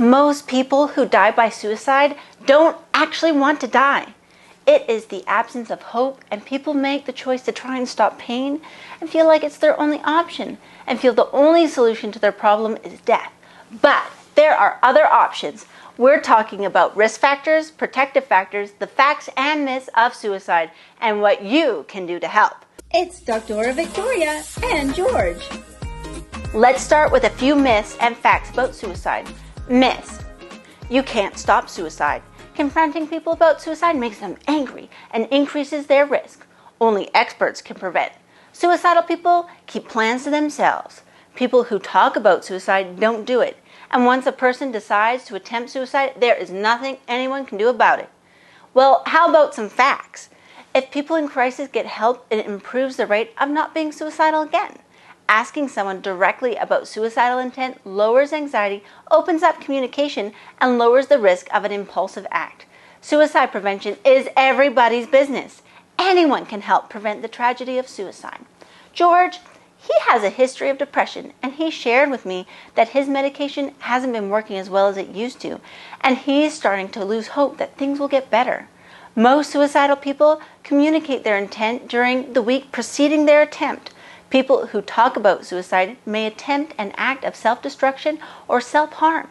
Most people who die by suicide don't actually want to die. It is the absence of hope, and people make the choice to try and stop pain and feel like it's their only option and feel the only solution to their problem is death. But there are other options. We're talking about risk factors, protective factors, the facts and myths of suicide, and what you can do to help. It's Doctora Victoria and George. Let's start with a few myths and facts about suicide. Myths. You can't stop suicide. Confronting people about suicide makes them angry and increases their risk. Only experts can prevent. Suicidal people keep plans to themselves. People who talk about suicide don't do it. And once a person decides to attempt suicide, there is nothing anyone can do about it. Well, how about some facts? If people in crisis get help, it improves the rate of not being suicidal again. Asking someone directly about suicidal intent lowers anxiety, opens up communication, and lowers the risk of an impulsive act. Suicide prevention is everybody's business. Anyone can help prevent the tragedy of suicide. George, he has a history of depression, and he shared with me that his medication hasn't been working as well as it used to, and he's starting to lose hope that things will get better. Most suicidal people communicate their intent during the week preceding their attempt. People who talk about suicide may attempt an act of self-destruction or self-harm.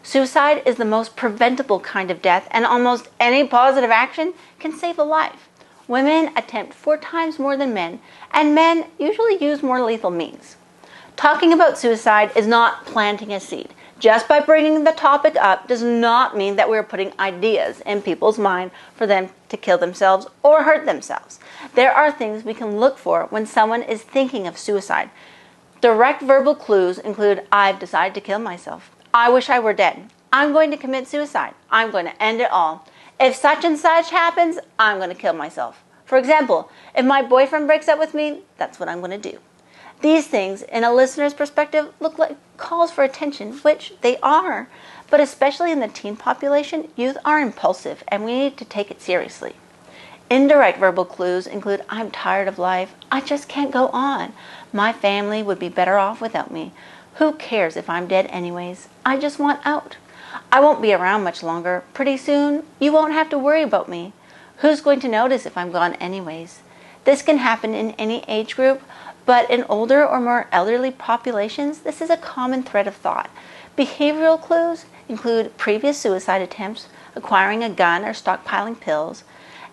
Suicide is the most preventable kind of death, and almost any positive action can save a life. Women attempt 4 times more than men, and men usually use more lethal means. Talking about suicide is not planting a seed. Just by bringing the topic up does not mean that we're putting ideas in people's mind for them to kill themselves or hurt themselves. There are things we can look for when someone is thinking of suicide. Direct verbal clues include, I've decided to kill myself. I wish I were dead. I'm going to commit suicide. I'm going to end it all. If such and such happens, I'm going to kill myself. For example, if my boyfriend breaks up with me, that's what I'm going to do. These things, in a listener's perspective, look like calls for attention, which they are. But especially in the teen population, youth are impulsive, and we need to take it seriously. Indirect verbal clues include, I'm tired of life. I just can't go on. My family would be better off without me. Who cares if I'm dead anyways? I just want out. I won't be around much longer. Pretty soon, you won't have to worry about me. Who's going to notice if I'm gone anyways? This can happen in any age group, but in older or more elderly populations, this is a common thread of thought. Behavioral clues include previous suicide attempts, acquiring a gun or stockpiling pills,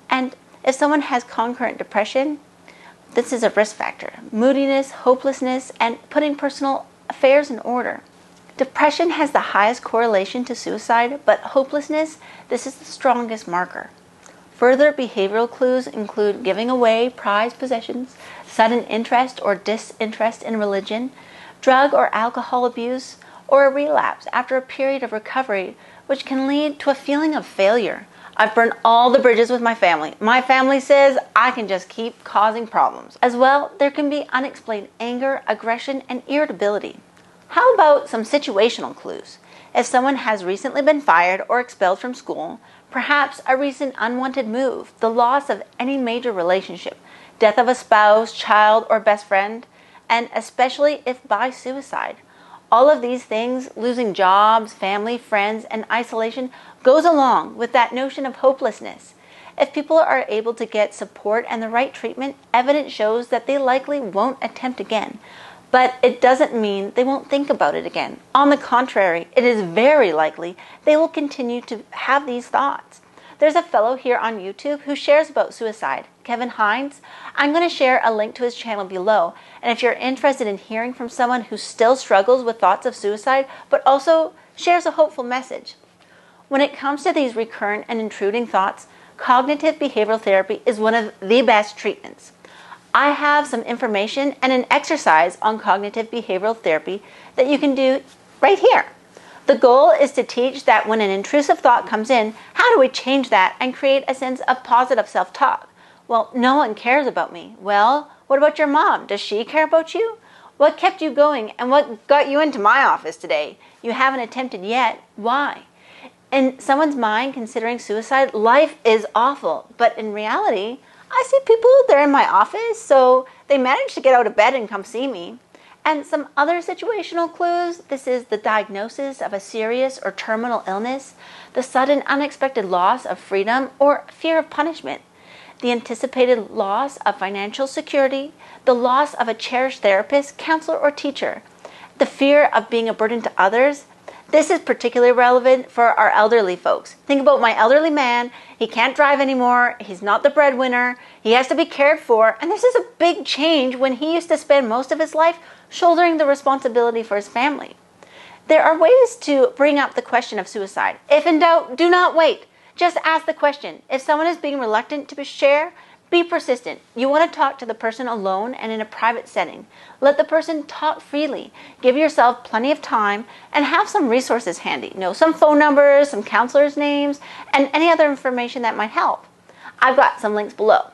and if someone has concurrent depression, this is a risk factor. Moodiness, hopelessness, and putting personal affairs in order. Depression has the highest correlation to suicide, but hopelessness, this is the strongest marker. Further behavioral clues include giving away prized possessions, sudden interest or disinterest in religion, drug or alcohol abuse, or a relapse after a period of recovery, which can lead to a feeling of failure. I've burned all the bridges with my family. My family says I can just keep causing problems. As well, there can be unexplained anger, aggression, and irritability. How about some situational clues? If someone has recently been fired or expelled from school, perhaps a recent unwanted move, the loss of any major relationship, death of a spouse, child, or best friend, and especially if by suicide. All of these things, losing jobs, family, friends, and isolation, goes along with that notion of hopelessness. If people are able to get support and the right treatment, evidence shows that they likely won't attempt again. But it doesn't mean they won't think about it again. On the contrary, it is very likely they will continue to have these thoughts. There's a fellow here on YouTube who shares about suicide, Kevin Hines. I'm going to share a link to his channel below. And if you're interested in hearing from someone who still struggles with thoughts of suicide, but also shares a hopeful message. When it comes to these recurrent and intruding thoughts, cognitive behavioral therapy is one of the best treatments. I have some information and an exercise on cognitive behavioral therapy that you can do right here. The goal is to teach that when an intrusive thought comes in, how do we change that and create a sense of positive self-talk? Well, no one cares about me. Well, what about your mom? Does she care about you? What kept you going and what got you into my office today? You haven't attempted yet. Why? In someone's mind considering suicide, life is awful. But in reality, I see people, they're in my office, so they manage to get out of bed and come see me. And some other situational clues: this is the diagnosis of a serious or terminal illness, the sudden unexpected loss of freedom or fear of punishment, the anticipated loss of financial security, the loss of a cherished therapist, counselor, or teacher, the fear of being a burden to others. This is particularly relevant for our elderly folks. Think about my elderly man. He can't drive anymore. He's not the breadwinner. He has to be cared for. And this is a big change when he used to spend most of his life shouldering the responsibility for his family. There are ways to bring up the question of suicide. If in doubt, do not wait. Just ask the question. If someone is being reluctant to share, be persistent. You want to talk to the person alone and in a private setting. Let the person talk freely. Give yourself plenty of time and have some resources handy. Some phone numbers, some counselors' names, and any other information that might help. I've got some links below.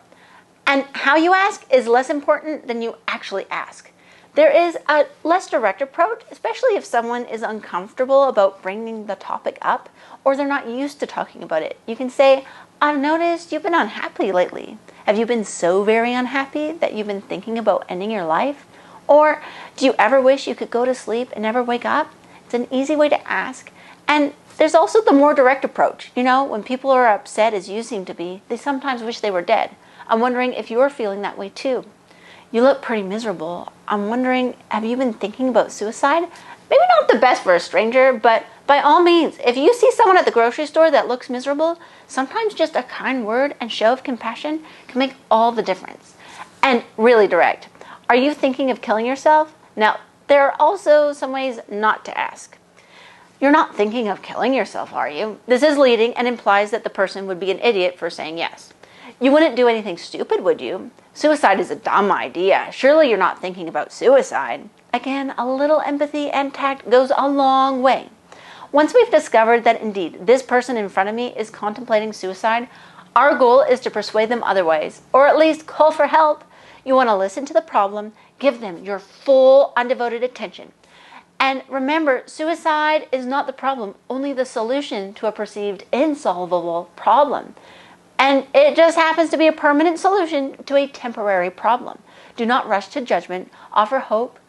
And how you ask is less important than you actually ask. There is a less direct approach, especially if someone is uncomfortable about bringing the topic up or they're not used to talking about it. You can say, I've noticed you've been unhappy lately. Have you been so very unhappy that you've been thinking about ending your life? Or do you ever wish you could go to sleep and never wake up? It's an easy way to ask. And there's also the more direct approach. When people are upset as you seem to be, they sometimes wish they were dead. I'm wondering if you're feeling that way too. You look pretty miserable. I'm wondering, have you been thinking about suicide? Maybe not the best for a stranger, but by all means, if you see someone at the grocery store that looks miserable, sometimes just a kind word and show of compassion can make all the difference. And really direct. Are you thinking of killing yourself? Now, there are also some ways not to ask. You're not thinking of killing yourself, are you? This is leading and implies that the person would be an idiot for saying yes. You wouldn't do anything stupid, would you? Suicide is a dumb idea. Surely you're not thinking about suicide. Again, a little empathy and tact goes a long way. Once we've discovered that indeed this person in front of me is contemplating suicide, our goal is to persuade them otherwise, or at least call for help. You want to listen to the problem, give them your full, undevoted attention. And remember, suicide is not the problem, only the solution to a perceived insolvable problem. And it just happens to be a permanent solution to a temporary problem. Do not rush to judgment. Offer hope.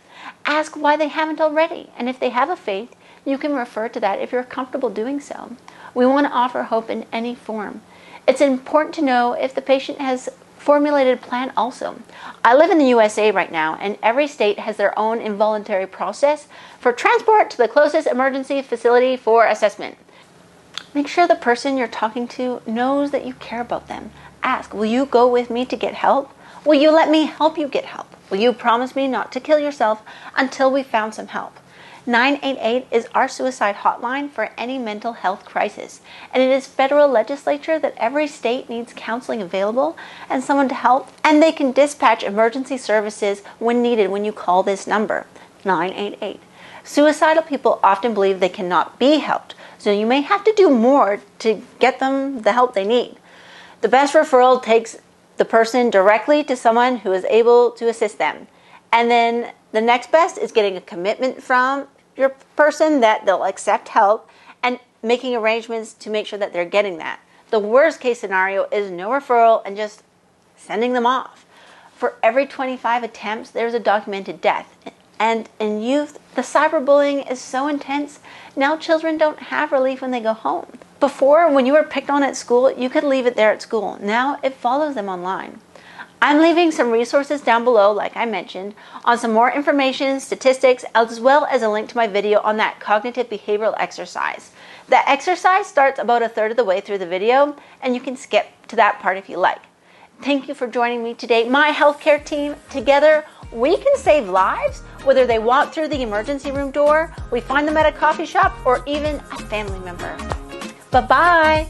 Ask why they haven't already. And if they have a faith, you can refer to that if you're comfortable doing so. We want to offer hope in any form. It's important to know if the patient has formulated a plan also. I live in the USA right now, and every state has their own involuntary process for transport to the closest emergency facility for assessment. Make sure the person you're talking to knows that you care about them. Ask, will you go with me to get help? Will you let me help you get help? Will you promise me not to kill yourself until we found some help? 988 is our suicide hotline for any mental health crisis. And it is federal legislature that every state needs counseling available and someone to help. And they can dispatch emergency services when needed when you call this number, 988. Suicidal people often believe they cannot be helped. So you may have to do more to get them the help they need. The best referral takes the person directly to someone who is able to assist them. And then the next best is getting a commitment from your person that they'll accept help and making arrangements to make sure that they're getting that. The worst case scenario is no referral and just sending them off. For every 25 attempts, there's a documented death. And in youth, the cyberbullying is so intense, now children don't have relief when they go home. Before, when you were picked on at school, you could leave it there at school. Now it follows them online. I'm leaving some resources down below, like I mentioned, on some more information, statistics, as well as a link to my video on that cognitive behavioral exercise. The exercise starts about a third of the way through the video, and you can skip to that part if you like. Thank you for joining me today, my healthcare team. Together, we can save lives, whether they walk through the emergency room door, we find them at a coffee shop, or even a family member. Bye-bye.